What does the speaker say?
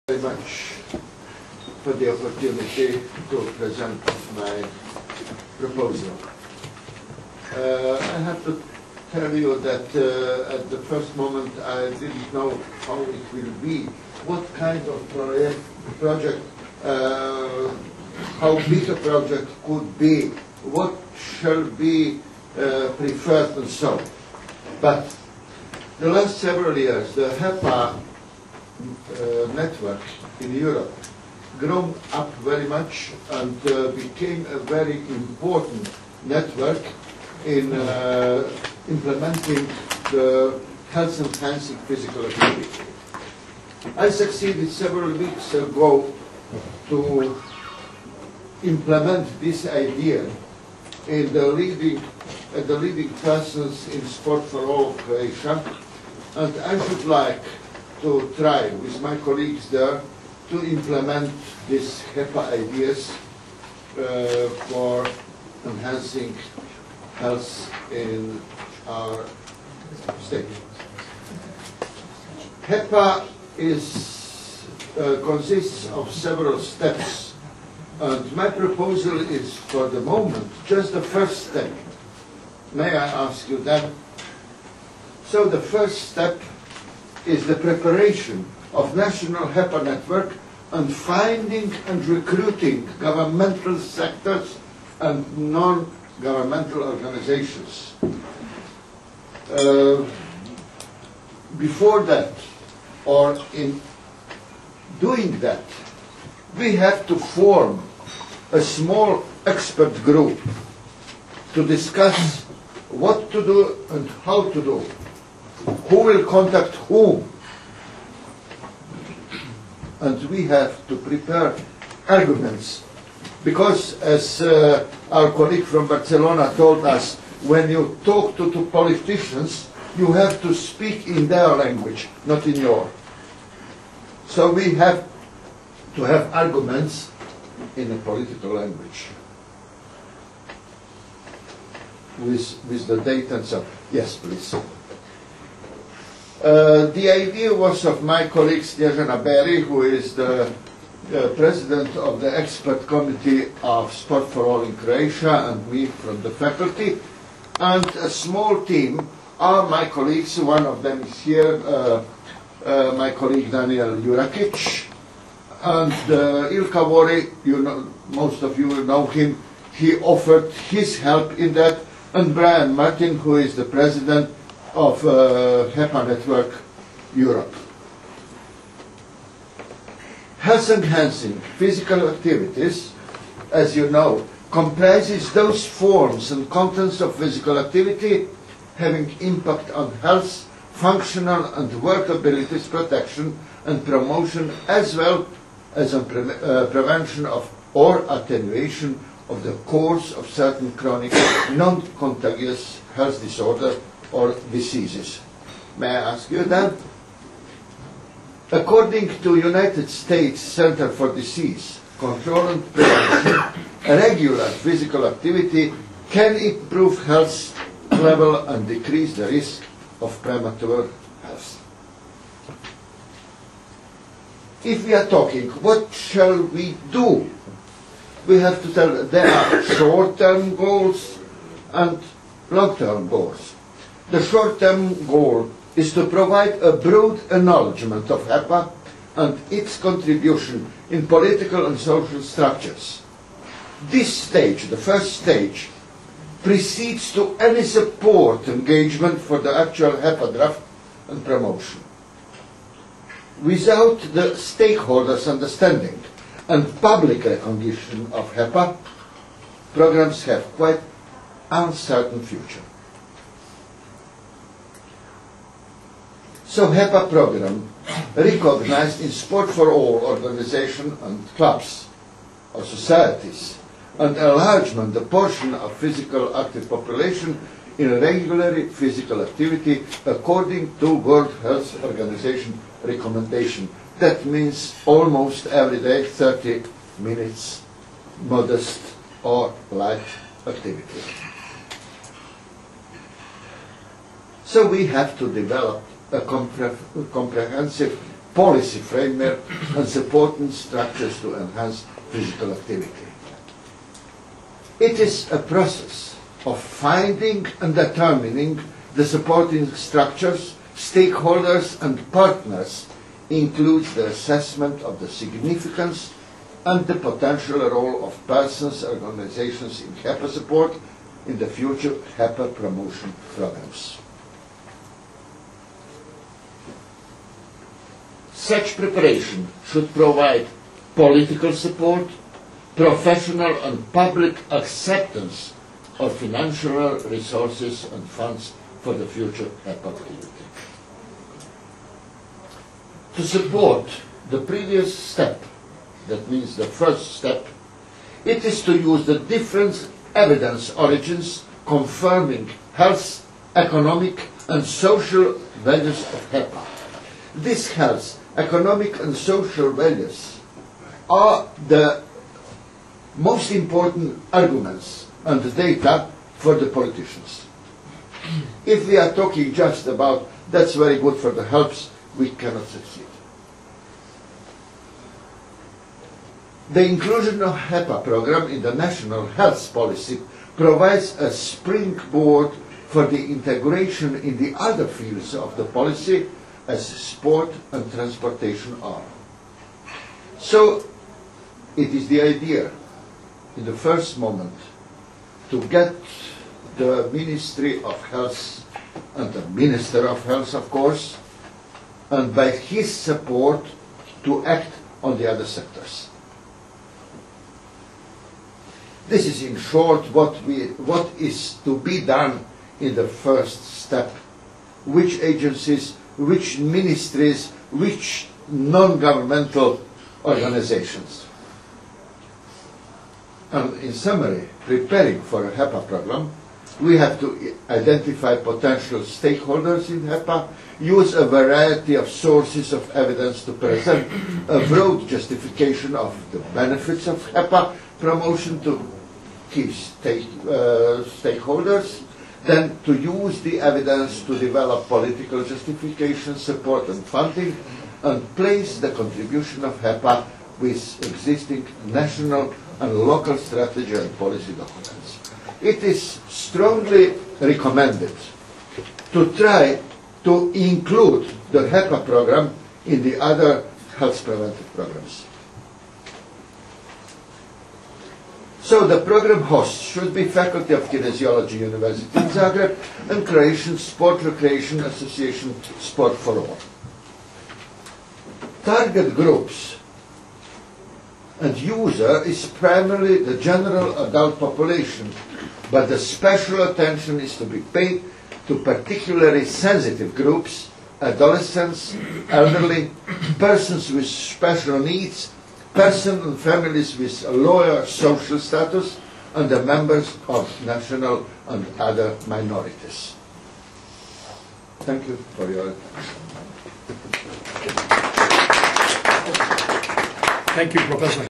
Very much for the opportunity to present my proposal. I have to tell you that at the first moment I didn't know how it will be, what kind of project, how big a project could be, what shall be preferred and so on. But the last several years, the HEPA network in Europe grown up very much and became a very important network in implementing the health-enhancing physical activity. I succeeded several weeks ago to implement this idea in the leading persons in Sport for All of Croatia, and I should like to try with my colleagues there to implement these HEPA ideas for enhancing health in our state. HEPA consists of several steps, and my proposal is for the moment just the first step. May I ask you that? So the first step is the preparation of national HEPA network and finding and recruiting governmental sectors and non-governmental organizations. Before that, or in doing that, we have to form a small expert group to discuss what to do and how to do. Who will contact whom? And we have to prepare arguments. Because, as our colleague from Barcelona told us, when you talk to politicians, you have to speak in their language, not in yours. So we have to have arguments in a political language. With the data and so. Yes, please. The idea was of my colleague Stjepan, who is the president of the expert committee of Sport for All in Croatia, and me from the faculty, and a small team are my colleagues. One of them is here, my colleague Daniel Jurakic, and Ilka Vori, most of you will know him. He offered his help in that, and Brian Martin, who is the president of HEPA Network Europe. Health-enhancing physical activities, as you know, comprises those forms and contents of physical activity having impact on health, functional and workability protection and promotion, as well as on prevention of or attenuation of the course of certain chronic non-contagious health disorders or diseases. May I ask you that? According to United States Center for Disease Control and Prevention, regular physical activity can improve health level and decrease the risk of premature health. If we are talking, what shall we do? We have to tell there are short-term goals and long-term goals. The short-term goal is to provide a broad acknowledgement of HEPA and its contribution in political and social structures. This stage, the first stage, precedes to any support engagement for the actual HEPA draft and promotion. Without the stakeholders' understanding and public recognition of HEPA, programs have quite uncertain future. So HEPA program recognized in Sport for All organizations and clubs or societies, and enlargement the portion of physical active population in regular physical activity according to World Health Organization recommendation. That means almost every day 30 minutes modest or light activity. So we have to develop a comprehensive policy framework and supporting structures to enhance physical activity. It is a process of finding and determining the supporting structures, stakeholders and partners, includes the assessment of the significance and the potential role of persons, organizations in HEPA support in the future HEPA promotion programs. Such preparation should provide political support, professional and public acceptance of financial resources and funds for the future HEPA activity. To support the previous step, that means the first step, it is to use the different evidence origins confirming health, economic and social values of HEPA. These health, economic and social values are the most important arguments and data for the politicians. If we are talking just about that's very good for the health, we cannot succeed. The inclusion of HEPA program in the national health policy provides a springboard for the integration in the other fields of the policy as sport and transportation are. So it is the idea in the first moment to get the Ministry of Health and the Minister of Health, of course, and by his support to act on the other sectors. This is in short what is to be done in the first step. Which agencies, which ministries, which non-governmental organizations. And in summary, preparing for a HEPA program, we have to identify potential stakeholders in HEPA, use a variety of sources of evidence to present a broad justification of the benefits of HEPA promotion to key stakeholders, then to use the evidence to develop political justification, support and funding, and place the contribution of HEPA with existing national and local strategy and policy documents. It is strongly recommended to try to include the HEPA program in the other health preventive programs. So the program hosts should be Faculty of Kinesiology University in Zagreb and Croatian Sport Recreation Association Sport for All. Target groups and user is primarily the general adult population, but the special attention is to be paid to particularly sensitive groups, adolescents, elderly, persons with special needs, persons and families with a lower social status, and the members of national and other minorities. Thank you for your attention. Thank you, Professor.